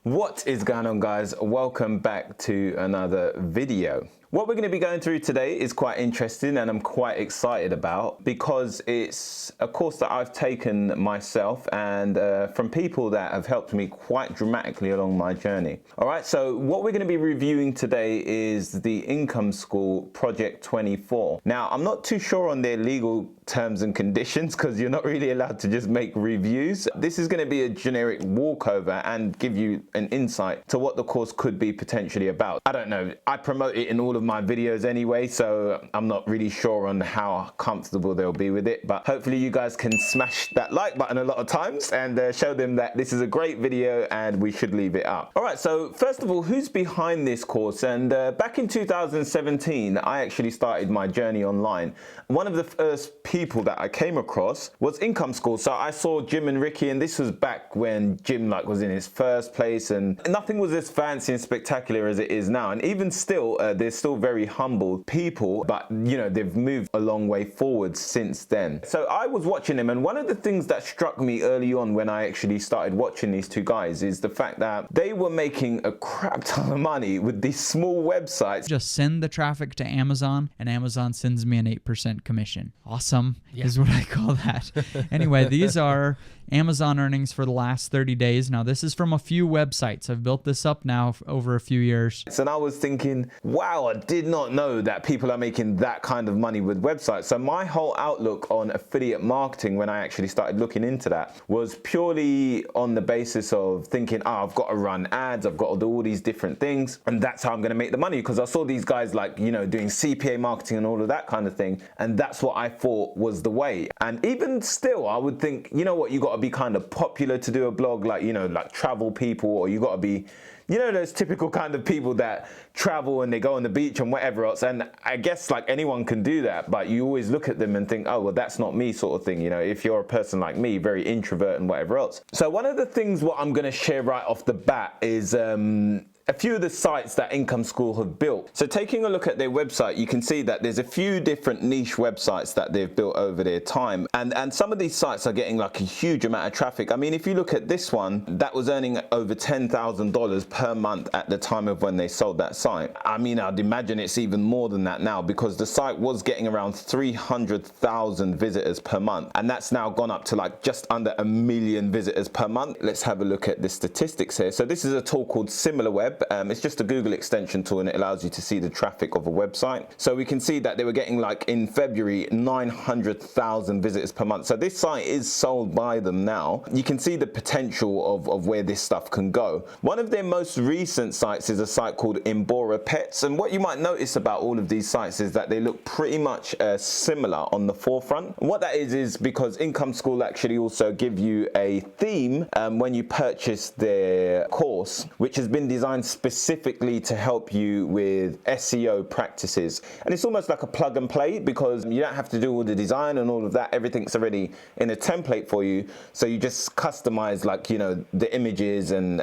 What is going on, guys? Welcome back to another video. What we're going to be going through today is quite interesting and I'm quite excited about because it's a course that I've taken myself and from people that have helped me quite dramatically along my journey. All right, so what we're going to be reviewing today is the Income School Project 24. Now, I'm not too sure on their legal terms and conditions because you're not really allowed to just make reviews. This is going to be a generic walkover and give you an insight to what the course could be potentially about. I don't know. I promote it in all of my videos anyway, so I'm not really sure on how comfortable they'll be with it, but hopefully you guys can smash that like button a lot of times and show them that this is a great video and we should leave it up. All right, so first of all, who's behind this course? And back in 2017, I actually started my journey online. One of the first people that I came across was Income School. So I saw Jim and Ricky, and this was back when Jim was in his first place and nothing was as fancy and spectacular as it is now. And even still, they're still very humble people, but you know, they've moved a long way forward since then. So I was watching them, and one of the things that struck me early on when I actually started watching these two guys is the fact that they were making a crap ton of money with these small websites. Just send the traffic to Amazon and Amazon sends me an 8% commission. Awesome is what I call that. Anyway, these are Amazon earnings for the last 30 days. Now, this is from a few websites. I've built this up now over a few years. And I was thinking, wow, I did not know that people are making that kind of money with websites. So my whole outlook on affiliate marketing when I actually started looking into that was purely on the basis of thinking, oh, I've got to run ads, I've got to do all these different things, and that's how I'm going to make the money, because I saw these guys doing CPA marketing and all of that kind of thing, and that's what I thought was the way. And even still, I would think, you know what, you got to be kind of popular to do a blog, like travel people, or you got to be, those typical kind of people that travel and they go on the beach and whatever else. And I guess anyone can do that, but you always look at them and think, oh, well, that's not me, sort of thing. If you're a person like me, very introvert and whatever else. So one of the things what I'm going to share right off the bat is a few of the sites that Income School have built. So taking a look at their website, you can see that there's a few different niche websites that they've built over their time. And some of these sites are getting a huge amount of traffic. I mean, if you look at this one, that was earning over $10,000 per month at the time of when they sold that site. I mean, I'd imagine it's even more than that now, because the site was getting around 300,000 visitors per month. And that's now gone up to just under 1 million visitors per month. Let's have a look at the statistics here. So this is a tool called SimilarWeb. It's just a Google extension tool, and it allows you to see the traffic of a website. So we can see that they were getting in February 900,000 visitors per month. So this site is sold by them now. You can see the potential of where this stuff can go. One of their most recent sites is a site called Embora Pets, and what you might notice about all of these sites is that they look pretty much similar on the forefront. And what that is because Income School actually also give you a theme when you purchase their course, which has been designed specifically to help you with SEO practices. And it's almost like a plug and play, because you don't have to do all the design and all of that. Everything's already in a template for you. So you just customize the images and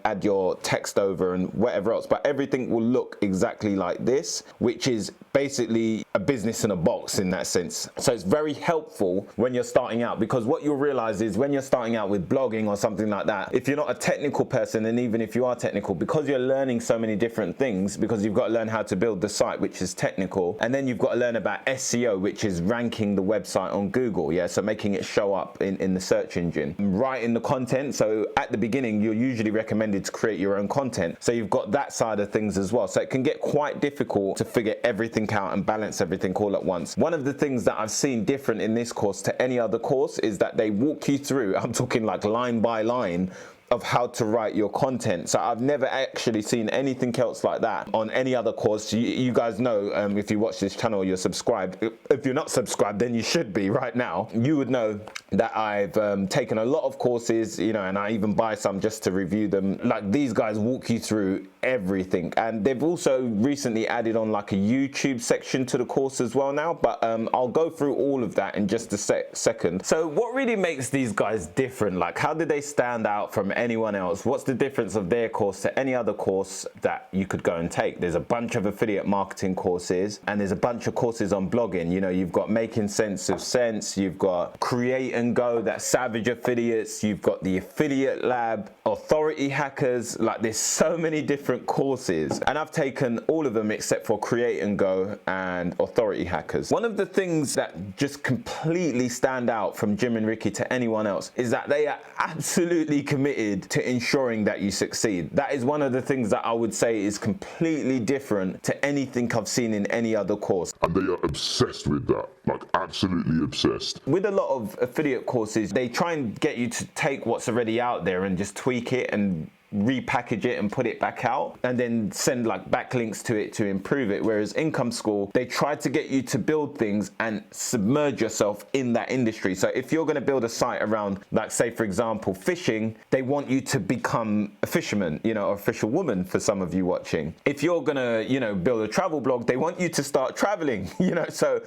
add your text over and whatever else. But everything will look exactly like this, which is basically a business in a box in that sense. So it's very helpful when you're starting out, because what you'll realize is when you're starting out with blogging or something like that, if you're not a technical person, and even if you are technical, because you're learning so many different things, because you've got to learn how to build the site, which is technical, and then you've got to learn about SEO, which is ranking the website on Google, so making it show up in the search engine, writing the content. So at the beginning, you're usually recommended to create your own content, so you've got that side of things as well. So it can get quite difficult to figure everything out and balance everything all at once. One of the things that I've seen different in this course to any other course is that they walk you through, I'm talking line by line, of how to write your content. So I've never actually seen anything else like that on any other course. You guys know, if you watch this channel, you're subscribed. If you're not subscribed, then you should be right now. You would know that I've taken a lot of courses, and I even buy some just to review them. These guys walk you through everything, and they've also recently added on a YouTube section to the course as well now, but I'll go through all of that in just a second. So what really makes these guys different? How did they stand out from anyone else. What's the difference of their course to any other course that you could go and take? There's a bunch of affiliate marketing courses, and there's a bunch of courses on blogging. You know, you've got Making Sense of Sense, you've got Create and Go, that's Savage Affiliates, you've got the Affiliate Lab, Authority Hackers. Like, there's so many different courses, and I've taken all of them except for Create and Go and Authority Hackers. One of the things that just completely stand out from Jim and Ricky to anyone else is that they are absolutely committed to ensuring that you succeed. That is one of the things that I would say is completely different to anything I've seen in any other course. And they are obsessed with that, like absolutely obsessed. With a lot of affiliate courses, they try and get you to take what's already out there and just tweak it and repackage it and put it back out, and then send like backlinks to it to improve it. Whereas Income School, they try to get you to build things and submerge yourself in that industry. So if you're going to build a site around, like, say for example, fishing, they want you to become a fisherman, you know, or a fisherwoman for some of you watching. If you're going to, you know, build a travel blog, they want you to start traveling, you know. So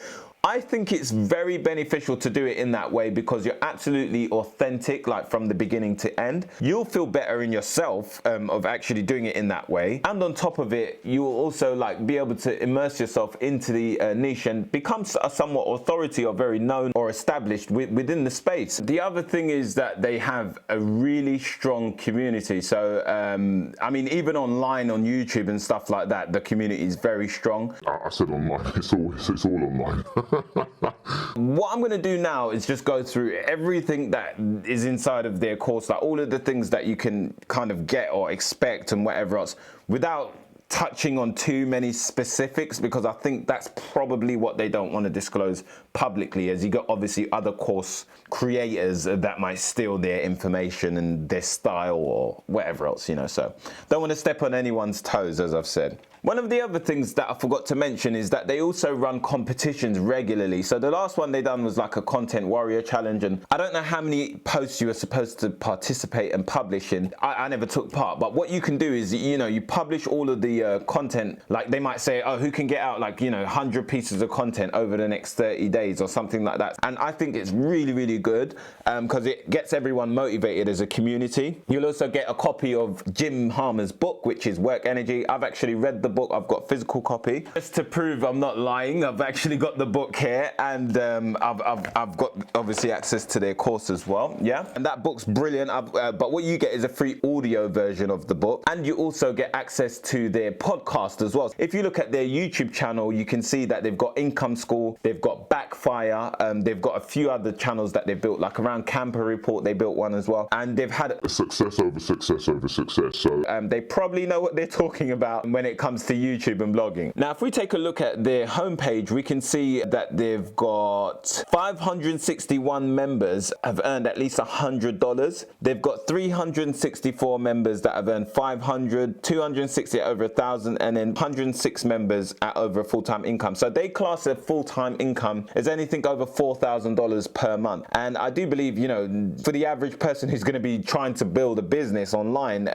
I think it's very beneficial to do it in that way, because you're absolutely authentic, like from the beginning to end. You'll feel better in yourself of actually doing it in that way. And on top of it, you'll also like be able to immerse yourself into the niche and become a somewhat authority or very known or established within the space. The other thing is that they have a really strong community. So, I mean, even online on YouTube and stuff like that, the community is very strong. I said online, it's all online. What I'm going to do now is just go through everything that is inside of their course, like all of the things that you can kind of get or expect and whatever else, without touching on too many specifics, because I think that's probably what they don't want to disclose publicly, as you got obviously other course creators that might steal their information and their style or whatever else, you know. So don't want to step on anyone's toes, as I've said. One of the other things that I forgot to mention is that they also run competitions regularly. So the last one they done was like a content warrior challenge, and I don't know how many posts you were supposed to participate and publish in. I never took part, but what you can do is, you know, you publish all of the content. Like they might say, oh, who can get out like, you know, 100 pieces of content over the next 30 days or something like that. And I think it's really, really good because it gets everyone motivated as a community. You'll also get a copy of Jim Harmer's book, which is Work Energy. I've actually read the book. I've got physical copy. Just to prove I'm not lying, I've actually got the book here, and I've got obviously access to their course as well. Yeah, and that book's brilliant. But what you get is a free audio version of the book, and you also get access to their podcast as well. If you look at their YouTube channel, you can see that they've got Income School, they've got Backfire, they've got a few other channels that they've built, like around Camper Report, they built one as well, and they've had a success over success over success. So they probably know what they're talking about when it comes to YouTube and blogging. Now, if we take a look at their homepage, we can see that they've got 561 members have earned at least $100. They've got 364 members that have earned $500, 260 at over $1,000, and then 106 members at over a full-time income. So they class their full-time income as anything over $4,000 per month. And I do believe, you know, for the average person who's going to be trying to build a business online,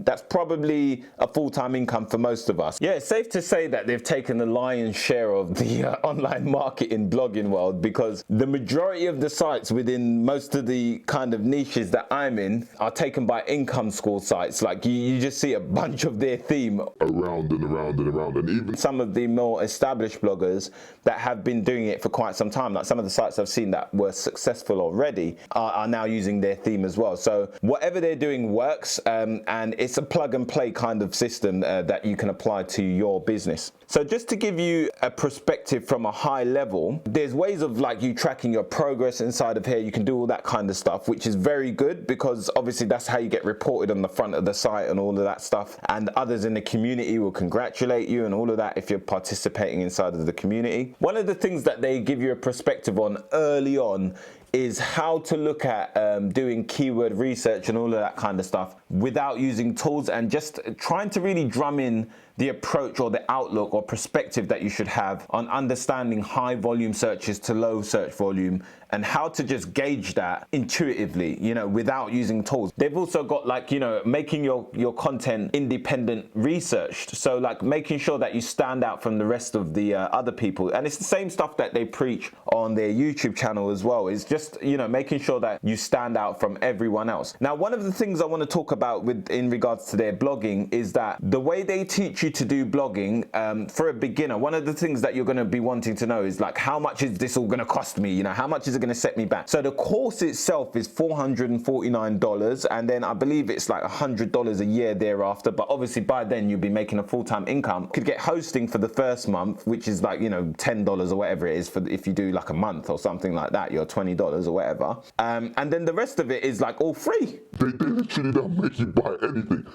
that's probably a full-time income for most of us. Yeah, it's safe to say that they've taken the lion's share of the online marketing blogging world, because the majority of the sites within most of the kind of niches that I'm in are taken by Income School sites. Like you just see a bunch of their theme around and around and around, and even some of the more established bloggers that have been doing it for quite some time, like some of the sites I've seen that were successful already are now using their theme as well. So whatever they're doing works, and it's a plug and play kind of system that you can apply to your business. So just to give you a perspective from a high level, there's ways of like you tracking your progress inside of here. You can do all that kind of stuff, which is very good, because obviously that's how you get reported on the front of the site and all of that stuff. And others in the community will congratulate you and all of that if you're participating inside of the community. One of the things that they give you a perspective on early on is how to look at doing keyword research and all of that kind of stuff without using tools, and just trying to really drum in the approach or the outlook or perspective that you should have on understanding high volume searches to low search volume, and how to just gauge that intuitively, you know, without using tools. They've also got, like, you know, making your content independent researched. So like making sure that you stand out from the rest of the other people. And it's the same stuff that they preach on their YouTube channel as well. It's just, you know, making sure that you stand out from everyone else. Now, one of the things I want to talk about in regards to their blogging is that the way they teach you to do blogging, for a beginner, one of the things that you're going to be wanting to know is, like, how much is this all going to cost me? You know, how much is it going to set me back? So the course itself is $449, and then I believe it's like $100 a year thereafter. But obviously by then you'll be making a full-time income. You could get hosting for the first month, which is like, you know, $10 or whatever it is for if you do like a month or something like that, you're $20 or whatever. And then the rest of it is like all free. They literally don't make you buy anything.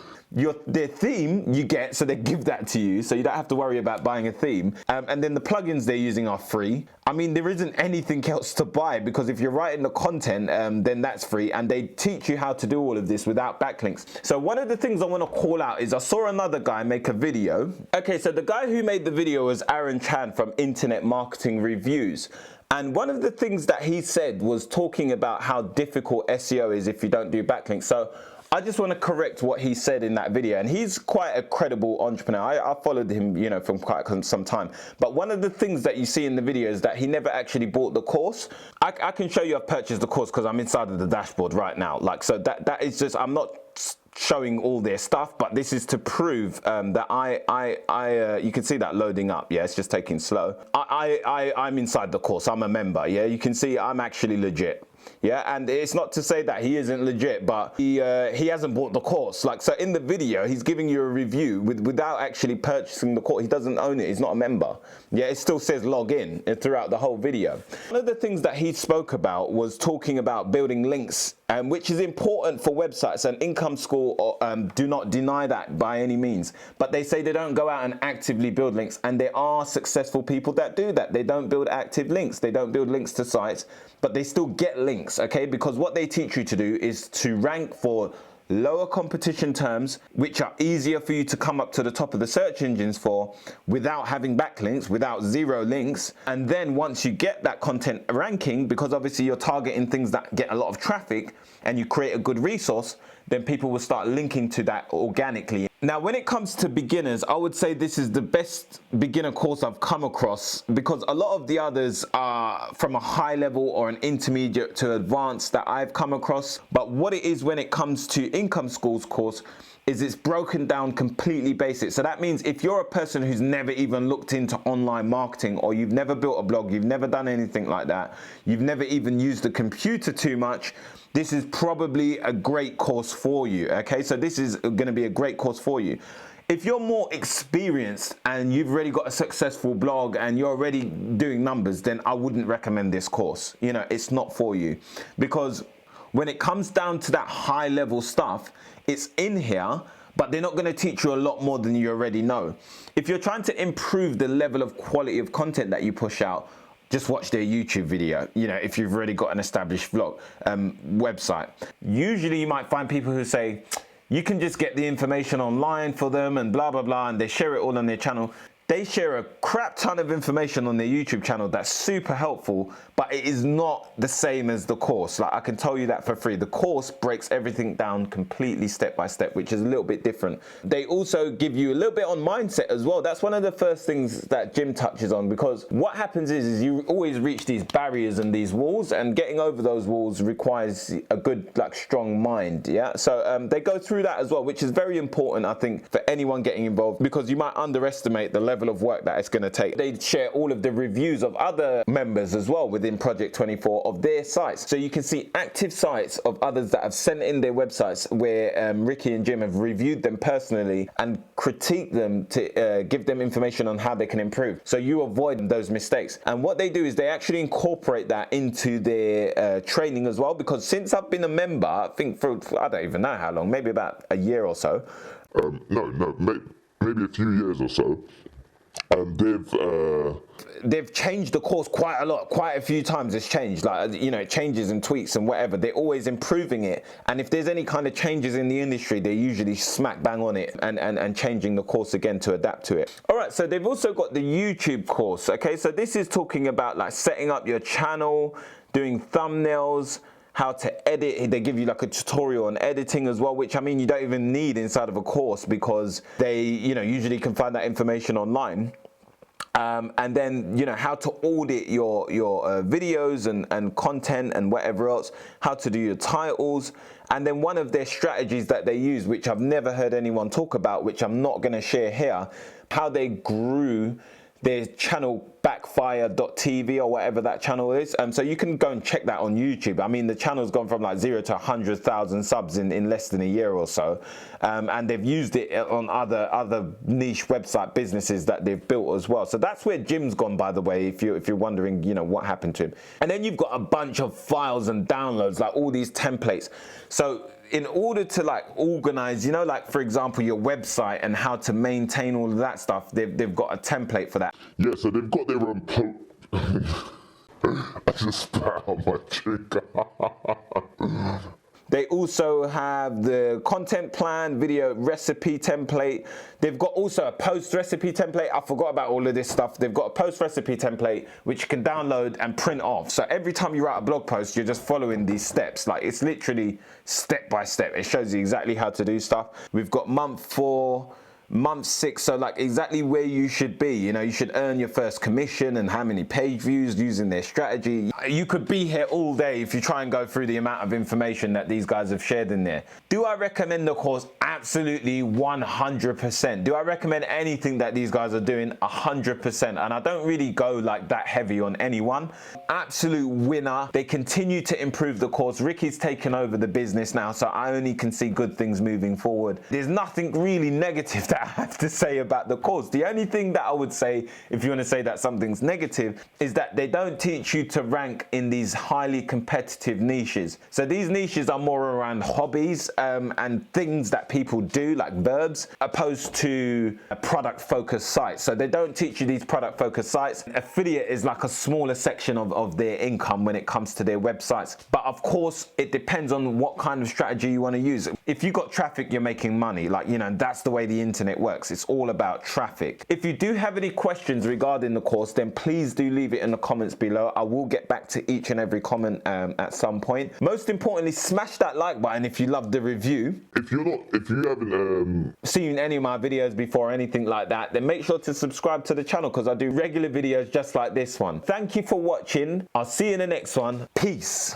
Their theme you get, so they give that to you, so you don't have to worry about buying a theme. And then the plugins they're using are free. I mean, there isn't anything else to buy, because if you're writing the content, then that's free, and they teach you how to do all of this without backlinks. So one of the things I want to call out is I saw another guy make a video. Okay, so the guy who made the video was Aaron Chan from Internet Marketing Reviews. And one of the things that he said was talking about how difficult SEO is if you don't do backlinks. So I just want to correct what he said in that video, and he's quite a credible entrepreneur. I followed him, you know, from quite some time. But one of the things that you see in the video is that he never actually bought the course. I can show you I've purchased the course because I'm inside of the dashboard right now. Like, so that is just, I'm not showing all their stuff, but this is to prove that you can see that loading up. Yeah, it's just taking slow. I'm inside the course. I'm a member. Yeah, you can see I'm actually legit. Yeah, and it's not to say that he isn't legit, but he hasn't bought the course. Like, so in the video, he's giving you a review without actually purchasing the course. He doesn't own it. He's not a member. Yeah, it still says log in throughout the whole video. One of the things that he spoke about was talking about building links, which is important for websites, and Income School do not deny that by any means. But they say they don't go out and actively build links, and there are successful people that do that. They don't build active links. They don't build links to sites, but they still get links, okay? Because what they teach you to do is to rank for lower competition terms, which are easier for you to come up to the top of the search engines for without having backlinks, without zero links. And then once you get that content ranking, because obviously you're targeting things that get a lot of traffic and you create a good resource, then people will start linking to that organically. Now, when it comes to beginners, I would say this is the best beginner course I've come across, because a lot of the others are from a high level or an intermediate to advanced that I've come across. But what it is when it comes to Income School's course is it's broken down completely basic. So that means if you're a person who's never even looked into online marketing, or you've never built a blog, you've never done anything like that, you've never even used a computer too much, this is probably a great course for you, okay? So this is gonna be a great course for you. If you're more experienced and you've already got a successful blog and you're already doing numbers, then I wouldn't recommend this course. You know, it's not for you, because when it comes down to that high level stuff, it's in here, but they're not going to teach you a lot more than you already know. If you're trying to improve the level of quality of content that you push out, just watch their YouTube video, you know, if you've already got an established vlog website. Usually you might find people who say, you can just get the information online for them and blah, blah, blah, and they share it all on their channel. They share a crap ton of information on their YouTube channel that's super helpful, but it is not the same as the course. Like, I can tell you that for free. The course breaks everything down completely step by step, which is a little bit different. They also give you a little bit on mindset as well. That's one of the first things that Jim touches on, because what happens is you always reach these barriers and these walls, and getting over those walls requires a good, like, strong mind, yeah? So they go through that as well, which is very important, I think, for anyone getting involved, because you might underestimate the level of work that it's going to take. They share all of the reviews of other members as well within Project 24 of their sites, so you can see active sites of others that have sent in their websites where Ricky and Jim have reviewed them personally and critiqued them to give them information on how they can improve, so you avoid those mistakes. And what they do is they actually incorporate that into their training as well, because since I've been a member, I think for I don't even know how long, maybe about a year or so. No, maybe a few years or so. They've changed the course quite a lot, quite a few times it's changed, like, you know, it changes and tweaks and whatever. They're always improving it, and if there's any kind of changes in the industry, they're usually smack bang on it and changing the course again to adapt to it. All right, so they've also got the YouTube course. Okay, so this is talking about like setting up your channel, doing thumbnails, how to edit. They give you like a tutorial on editing as well, which I mean you don't even need inside of a course because they, you know, usually can find that information online. And then, you know, how to audit your videos and content and whatever else, how to do your titles. And then one of their strategies that they use, which I've never heard anyone talk about, which I'm not going to share here, how they grew their channel, Backfire.tv or whatever that channel is. So you can go and check that on YouTube. I mean, the channel's gone from like 0 to 100,000 subs in less than a year or so. And they've used it on other niche website businesses that they've built as well. So that's where Jim's gone, by the way, if you're wondering, you know, what happened to him. And then you've got a bunch of files and downloads, like all these templates. So in order to like organize, you know, like for example, your website and how to maintain all of that stuff, they've got a template for that. Yeah, so they've got their own I just spat on my chick. They also have the content plan, video recipe template. They've got also a post recipe template. I forgot about all of this stuff. They've got a post recipe template which you can download and print off. So every time you write a blog post, you're just following these steps. Like it's literally step by step. It shows you exactly how to do stuff. We've got month 4, month 6, so like exactly where you should be. You know, you should earn your first commission and how many page views using their strategy. You could be here all day if you try and go through the amount of information that these guys have shared in there. Do I recommend the course? Absolutely 100%. Do I recommend anything that these guys are doing? 100%. And I don't really go like that heavy on anyone. Absolute winner. They continue to improve the course. Ricky's taken over the business now, so I only can see good things moving forward. There's nothing really negative that I have to say about the course. The only thing that I would say, if you want to say that something's negative, is that they don't teach you to rank in these highly competitive niches. So these niches are more around hobbies and things that people do, like verbs, opposed to a product focused site. So they don't teach you these product focused sites. Affiliate is like a smaller section of their income when it comes to their websites. But of course, it depends on what kind of strategy you want to use. If you got traffic, you're making money. Like, you know, that's the way the internet works. It's all about traffic. If you do have any questions regarding the course, then please do leave it in the comments below. I will get back to each and every comment at some point. Most importantly, smash that like button if you loved the review. If you haven't seen any of my videos before or anything like that, then make sure to subscribe to the channel because I do regular videos just like this one. Thank you for watching. I'll see you in the next one. Peace.